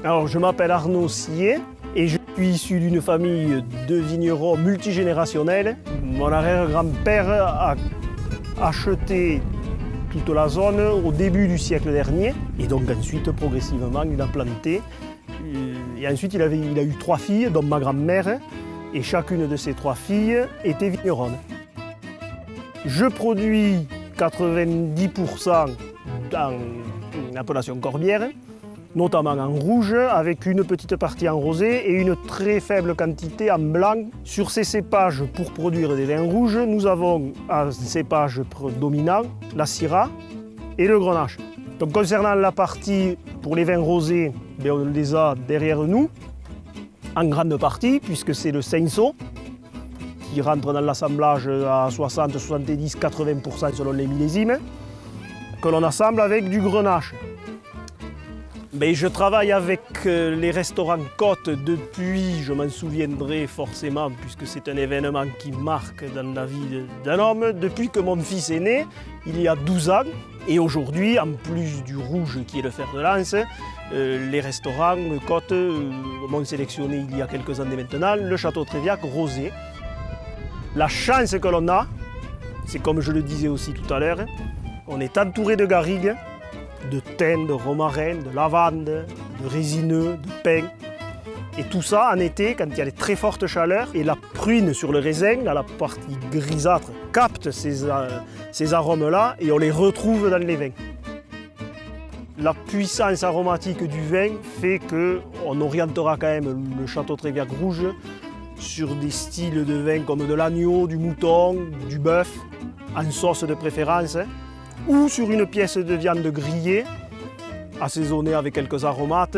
Alors, je m'appelle Arnaud Sillet et je suis issu d'une famille de vignerons multigénérationnels. Mon arrière-grand-père a acheté toute la zone au début du siècle dernier et donc ensuite, progressivement, il a planté. Et ensuite, il a eu 3 filles, dont ma grand-mère, et chacune de ces 3 filles était vigneronne. Je produis 90% dans l'appellation Corbière, notamment en rouge, avec une petite partie en rosé et une très faible quantité en blanc. Sur ces cépages, pour produire des vins rouges, nous avons un cépage dominant, la Syrah et le Grenache. Donc, concernant la partie pour les vins rosés, on les a derrière nous, en grande partie, puisque c'est le Cinsault qui rentre dans l'assemblage à 60, 70, 80% selon les millésimes, que l'on assemble avec du Grenache. Je travaille avec les restaurants Côte depuis, je m'en souviendrai forcément, puisque c'est un événement qui marque dans la vie d'un homme, depuis que mon fils est né, il y a 12 ans. Et aujourd'hui, en plus du rouge qui est le fer de lance, les restaurants Côte m'ont sélectionné il y a quelques années maintenant le Château Tréviac rosé. La chance que l'on a, c'est comme je le disais aussi tout à l'heure, on est entouré de garrigues, de thym, de romarin, de lavande, de résineux, de pin. Et tout ça en été, quand il y a des très fortes chaleurs, et la pruine sur le raisin, dans la partie grisâtre, capte ces arômes-là et on les retrouve dans les vins. La puissance aromatique du vin fait qu'on orientera quand même le Château Tréviac rouge sur des styles de vin comme de l'agneau, du mouton, du bœuf, en sauce de préférence, ou sur une pièce de viande grillée, assaisonnée avec quelques aromates.